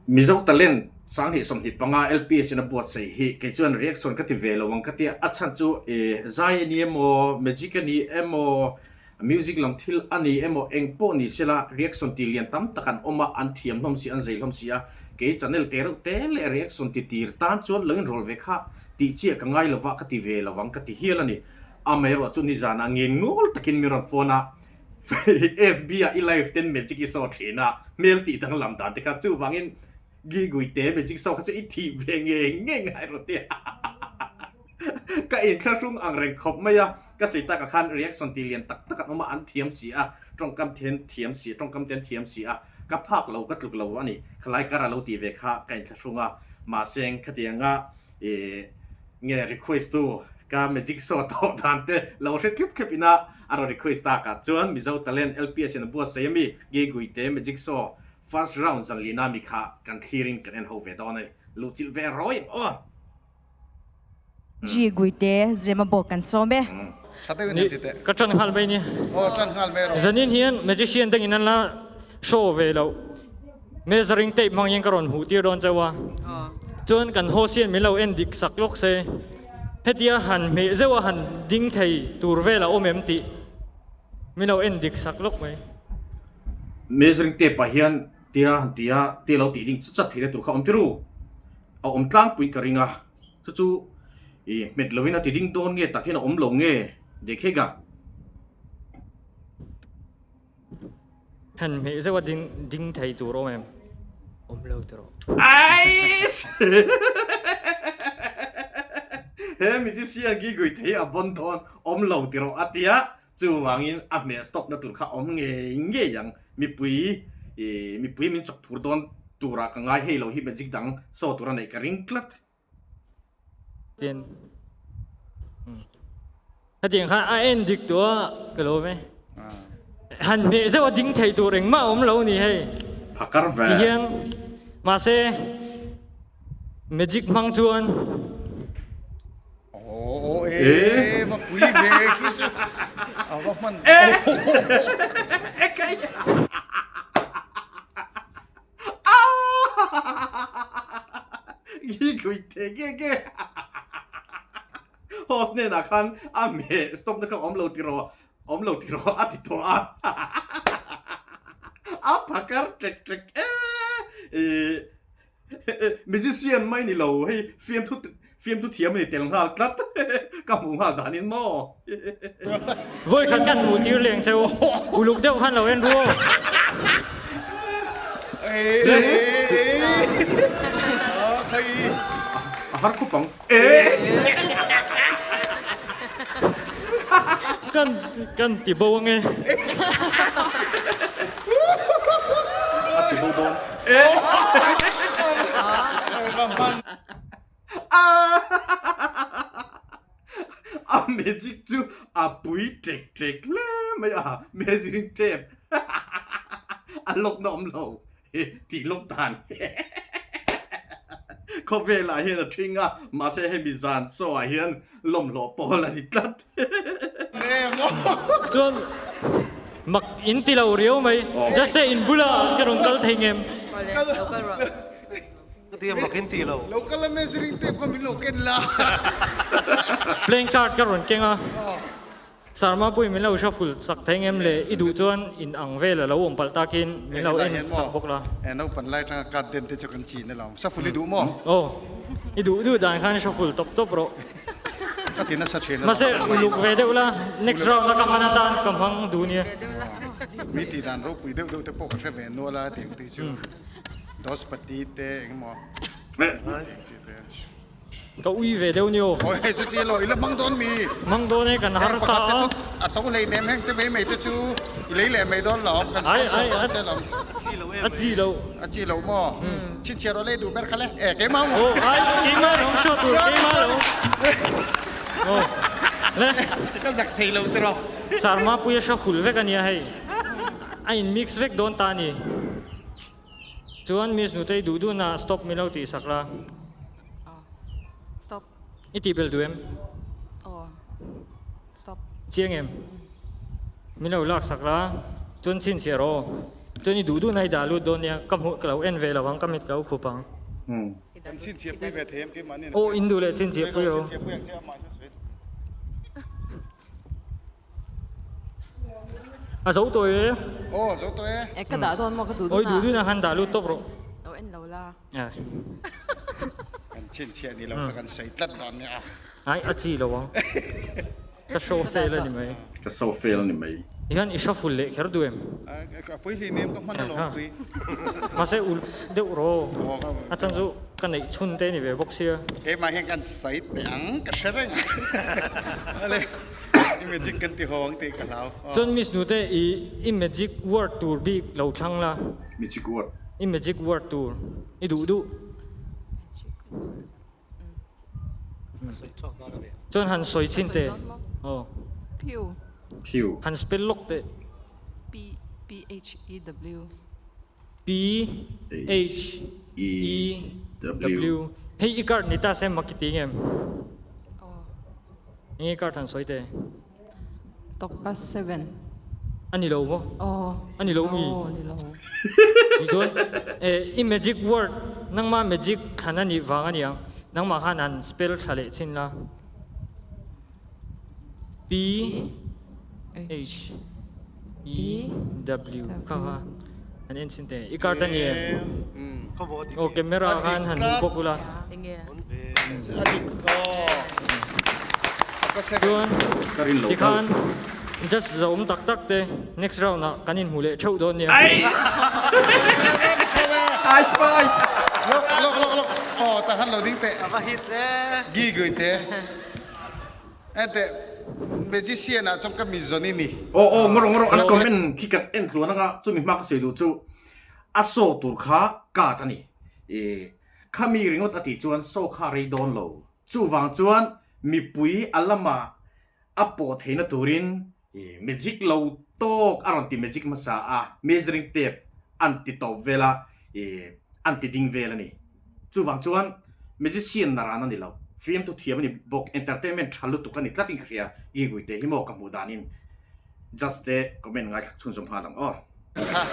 mizo talent sang hi som hi panga LPS na bot sei hi ke chuan reaction ka ti velo wang ka ti achan chu zai ni emo magic ni emo music lam thil ani emo engpo ni sela reaction ti lian tam takan oma an thiam hom si an zei hom si a ke channel te le reaction ti tir tan chuan leng rol ve kha ti chi ka ngai lova ka ti ve lawang ka ti hial ani amero chu ni jana ngin ngol takin miron phone FBI live ten magic is so thina mail ti tang lam dan te ka chu wangin Guite magic so ka chu i thi ve nge ngai ro te ka in classroom ang reng khop maya ka seita ka khan reaction ti lian tak tak ma an thiam si a trong kam then thiam si trong kam ten thiam si a ka phak lo ka tluk lo ani khlai kara lo ti ve kha ka in classroom a ma seng khatianga nge request tu ka magic so to dan te lo re clip ina aro request ta ka chuan mizo talent LPS na bo semi Guite magic so first round zang lina mi kha kan clearing kan en ho ve don ai lu chil ve roi o Ji Guite zema bo kan sombe ka chan hal bai ni chan hal me ro zanin hian magician dang inan la show ve lo measuring tape mang yang karon hu ti don chawa chuan kan hosian mi lo en dik sak lok se hetia han me zewa han ding thei tur ve la omem ti mi lo en dik sak lok mai measuring tape pa hian tia lo ti ding chat thile tur kha om tiru a om tlang pui karinga chu met lovina ti ding don nge takhina om lo nge dekhega han me zewa ding thei tur omem om lo tro ais he mi ji sia gi goi thei a bon thon om lo tiro atia chu wangin a me stop na tur kha om nge yang mi pui min chok phur don tura ka ngai hei lo hi magic dang so tura nei ka ring klat tiền hạt tiền khai anh dịch tua cái lô mấy hẳn mẹ sẽ có dính thầy tụ rình mà ốm lâu nè hay phakar ve hiền mà sẽ magic mang chuan mà quý về kia chứ bác mình cái gi goi te ge host ne na khan a me stop na ka om lo tiro ati to a phakar trek musician mai ni lo hey phim tu thiam ni tel hal klat ka mu hal danin mo với khăn căn mù tiêu liền châu u lục đeo khăn là en vua khay har ko pang căn tỉ bầu nghe ati bo bon a magic tu a pui trek le mai a measuring tape a lok nom lo ti lok tan có về lại hiện là trinh à mà sẽ hay bị giàn so à hiện lồng lọ po là đi tắt chuan mặc in tì lâu riêu mày just in bula cái rong câu thấy em Tiêm mặc in tì lâu local là measuring tape kami local la playing card cái rong kenga sarma pui mình lâu shuffle sak thấy em lệ idu chuan in ang ve là lâu om paltakin mình lâu en sak bok la nó phần lại trang card den te cho kan chi ne long shuffle du mo idu dan khan shuffle top ro ka tin na sa chen mà sẽ uluk về đâu la next round là kamana tan kam hang dunia mi ti dan ro pui deu te po ka ve no la ti ti chu dos pati te mo cậu uy về đâu nhiều ôi chú ti lỗi là mang đón này cần har sa à tao lấy ném hang te mấy te chú lấy lẹ mấy đón lọ cần ai chi lâu mo chi chia rồi lấy đủ bé khale cái mau ai cái mà nó shot rồi cái mà nó nè cái giặc thì lâu rồi sarma puya sha full ve kan ya hay anh mix vek don ta ni chuan miss nu tei du na stop mi lo ti sakla Stop. iti bel du em Stop. chiang em mi lo lak sakla chuan chin ro จนนี่ดูในดาลูดโดนเนี่ยกำหัวเราเอ็นเวลวังกำมิดเราคูปัง กันสิ้นเสียไปเวทเทมกี่มันนี่ โอ้อินดูเลยจินเจียบอยู่ เสียไปอย่างเจ้ามาช่วย อ่ะสู้ตัวเอง โอ้สตัวเอง cái đá thôi mà cái đủ โอ้ยดูนะฮันดาลูดตบร đâu em đâu la อ่ะ กันสิ้นเสียนี่เรากันใส่ตัดตอนนี้อ่ะ ไอ้อาจีแล้ววังก็โชว์เฟลนี่ไหม ก็โซเฟลนี่ไหม อีกันอีชอบฟุลเล่แค่ดูเอ็ม กับปุ้ยลีเนียมก็มันหลอกคุย มาเสียอุลเดือดรอ โอ้ครับ อาจารย์จูกันไหนชุนเต้นี่เว้ยบอกเสีย เอ้มาเห็นกันใส่เตียงกระเชงอะไรนี่มันจิกกันที่ห้องตีกันแล้ว จนมิสนูเต้อีเมจิกวอร์ดตูร์บีเราทั้งละ มิจิกวอร์ด อีเมจิกวอร์ดตูร์อีดูจนหันสวยชินเต้โอ้ piu ผิว หันสเปลล็อกเต้ p p h e w P H E W เฮ้ยอีการ์ดนี่ตาเซมมาคิดยังไง oh อีการ์ดหันสวยเต้ tokpa 7 อันนี้เราบ่ oh อันนี้เรามี oh ni lo มีจนอีเมจิกวอร์ดนั่งมาเมจิกขันอันนี้วางอันนี้นั่งมาขันอันสเปลทะเลชินละ P H E W ค่ะอันนี้ชินเต้อีการ์ดอันนี้โอเคเมราขันหันหูปกุละ nghe อันนี้ก็เซ จ เว่ น น ก็รินโล อีขัน just จะอุ้มตักเต้ next round นะกันยินหูเล่เช่าโดนเนี่ย ไอ้ไฟ ลกอ๋อแต่ฮันเราดิ้งเตะมาฮิตเต้กี่กุยเตะเอ้แต่เมจิเซียนะจงกับมิซอนี่นี่ โอ้งรอันคอมเมนต์คิดกันเอ็นตัวนั่งก็จุ่มมากก็เสียดูจู่อาโซตุรคากาตันนี่ข้ามีริงอติจวนโซคารีโดนโลจู่วางจวนมีปุ๋ยอัลลมาอัปโปเทนตูรินเมจิกโลโตกอารอนติเมจิกมาซาเมจริงเทปอันติโตเวลาอันติดิงเวลานี่จู่วางจวนเมจิเซียนนารานันนี่เราฟิล์มตุเทียมนี่บอกเอนเตอร์เทนเมนต์ทะลุตุกันนี่ตัดทิ้งเคลียร์ยี่กุยเตะฮิโมกับมูดานิน just เตะก็เป็นไงชุนสมภารังอ๋อ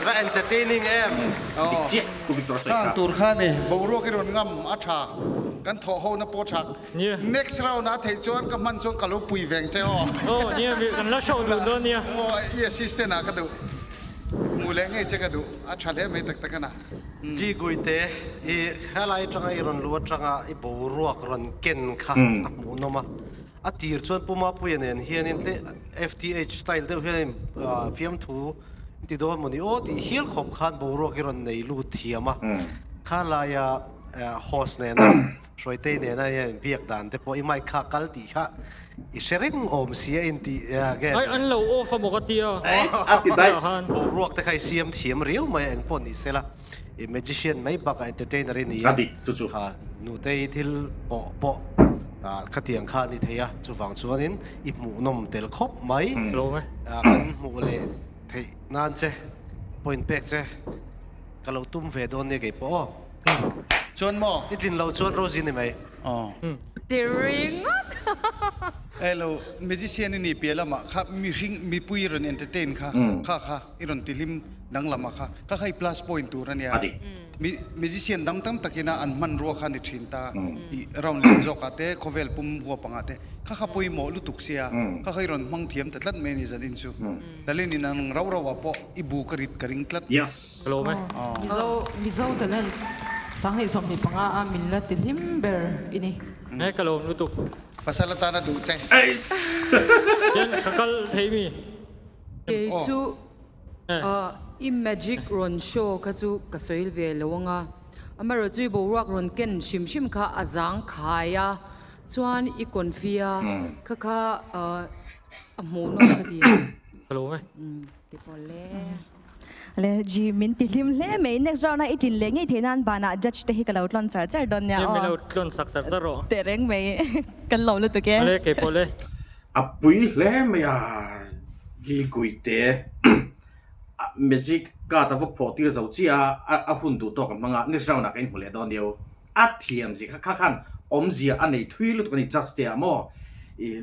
và entertaining em เจี๊ยบกูวิกตอร์สวย ข้าง ครับ ตูร์ข้านี่บรัวกิรนงำอัชากันทอโฮนะโปชัก เนี่ย next round นะเทจวนกับมันจงกับลูกปุยแวงเจ้า โอ้เนี่ยมีกันละโชว์ดูโดนเนี่ย โอ้ยอ assistant นะก็ดูมูแรงไอ้เจ้าก็ดูอัชาเล่ไม่ตักตักนะ จีกุยเตอีอะไรจังไอรอนลัวจังไอบูรัวกรอนเก่นค่ะหมูนมาอาตีร์ชวนปุ่มมาปุยเนี่ยเฮียนี่เล FTH style เดียวเฮียนี่ฟิล์มทูที่โดนมันนี่โอ้ที่เฮียขบขันบูรัวกรอนในลูเทียมข้าลายโฮสเนี่ยนะช่วยเตเนี่ยนะเนี่ยเบียกดันแต่พออีไม่ข้ากัลตีฮะอีเชริงอมเสียอินตีแก ไอ้อันเราโอ้ฟบอกตีอ่ะ อัติดได้ บูรัวแต่ใครเสียมเทียมเรียวไม่เอ็นปนนี่เสละอีเมจิเชียนไม่บักเอนเตอร์เทนเนอร์นี่ อดีตจู่ ค่ะนูเตยที่ปอขัดเตียงข้านี่เทียจู่ฟังชวนนินอีหมูนมเตลคบไหม รู้ไหม กันหมูเลยเทนั่นเจ้พอยน์เป็กเจ้ก็เราตุ้มเฟดอนเนี่ยกี่ปอ ชวนหมอ อีทินเราชวนโรซินี่ไหม อ๋อ steering เออเราเมจิเซียนนี่เปียละมาครับมีริงมีปุยรอนเอนเตอร์เทนค่ะค่ะอีรอนติลิมดังละมาค่ะให้ plus point ตัวนั่นเนี่ย อดี มีเมจิเซียนดังตั้มตะกินะอันมันรัวขันทินตาเราเลี้ยงจอกาเต้โคเวลปุ่มหัวปังอาเต้ข้าปุยหมอลุตุกเสียข้าให้รอนมังเทียมแต่ลัดเมนิจันอินซูแต่เล่นนี่นั่งเราว่าปออีบูกริดกริงลัด yes รู้ไหม mizoแต่นั้นจังให้สมนิปังอามินละติลิมเบอร์อินี่ ไอ้กะโลรู้ตุก ภาษาละตานะดูใจ เอ้ย เจนกัลเทมี เกจูอิมเมจิกรอนโชว์ก็จูกระสวยเวลวงอ่ะอเมริกาบูรักรอนเกนชิมค่ะอาจางขายอ่ะชวนอีกคนฟิอาค่ะหมูนกคดี รู้ไหม ที่พอเล่ le ji min ti hlim hle me next round na itin le ngai thenan bana judge te hi kalo tlon char char don เนี่ย ya มีเราต้นสักสักซะรอ te reng me kan lo lu tu ke อะไรเก็บพอเลย อ่ะปุยเล่ไม่อ่ะยี่กุยเตะเมจิกกาตาฟพอตีเราจีอ่ะหุ่นดูตัวกับมังอ่ะนี่เราหนักเองหัวเลี้ยดอนเดียวอ่ะเทียมสิข้าขันอมจีอันนี้ทุยลุตัวนี้ just เดียมั้ง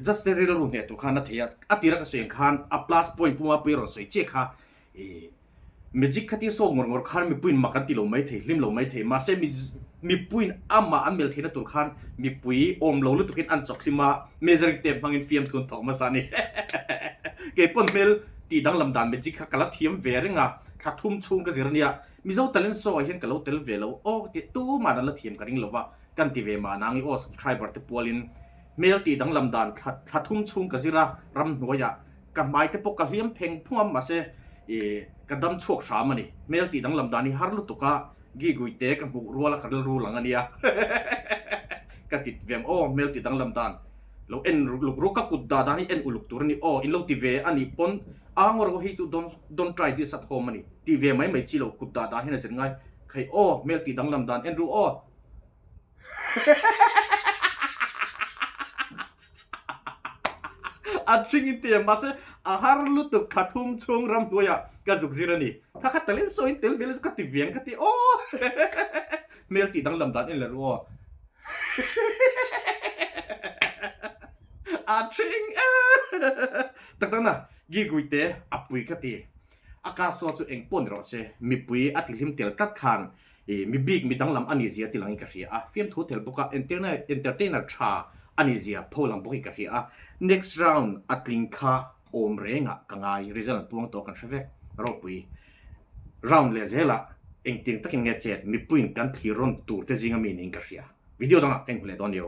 just เรื่องรุ่นเนี่ยตัวขันนั่นเทียอ่ะตีรักเสียงขันอ่ะ plus point ปุ่มอ่ะปุยเราสวยเจ้าค่ะเ magic คัที่โซ่งงๆคันมีปุยมากันติโลไม่เทลิมโลไม่เทมาเซมีปุยอ้ำมาอันเมลเทนตุคันมีปุยอมโลลุตุกินอันจอกลิมาเมเจอร์เต็มพังอินฟิล์มทุนทองมาซานี่เก็บปนเมลตีดังลำดาน magic กะละเทียมเวริงะขัดทุ่มชุงกะสิรเนี่ยมีเจ้าตะเลนโซ่เห็นกะโลเตลเวลโอ้ติตู้มาดันละเทียมกันริงลว่ากันติเวมานางอีโอ subscriber ตะปวลินเมลตีดังลำดานขัดทุ่มชุงกะสิระรำหัวยะกำไม้ตะปกกะเลียมเพ่งพุ่มมาเซกระดำโชคสามันนี่เมลตีดังลำดานนี่ฮาร์ลุตุกะกีกุยเตะกับหูรัวละขัดรูหลังอันเนี้ยกติดเวมโอเมลตีดังลำดานเราเอ็นลูกรู้กักุดดาดานี่เอ็นอุลุกตัวนี่โออินเราตีเวอันนี้ปนอ้างว่าเราให้จูdon't try this at home มันนี่ตีเวไม่จีเรากุดดาดาให้น่าจะง่ายใครโอเมลตีดังลำดานเอ็นรู้โออัดชิงอินเตียมาเสอาหารลุตุขัดทุ่มชงรำตัว呀กะจุกซิระนี่ถ้าขัดตะเล่นโซอินเตลเวลสกัดติเวียงกัดติโอเมลตีดังลำดานเอ็นเลยรู้อาชิงตั้งนะกีกุยเตะอับปุยกัดติอากาศโซจูเองปนรอเซมีปุยอัติลิมเตลกัดขันมีบิ๊กมีดังลำอันนี้เสียติลังอีกทีอ่ะฟิล์มทูเทลบุกะเอนเตอร์เทนเนอร์ชาอันนี้เสียพอลังบุกอีกทีอ่ะ next round อัตลิงคาโอมเรงะกังไง result พวงโตกันเชฟรอปุย round เลเซล่ะเองติงตักเงี้ยเจ็ดมีปุยกันที่รอนตูเตจิงามีนิงกะทีอ่ะวิดีโอตั้งอ่ะกันเลยตอนเดียว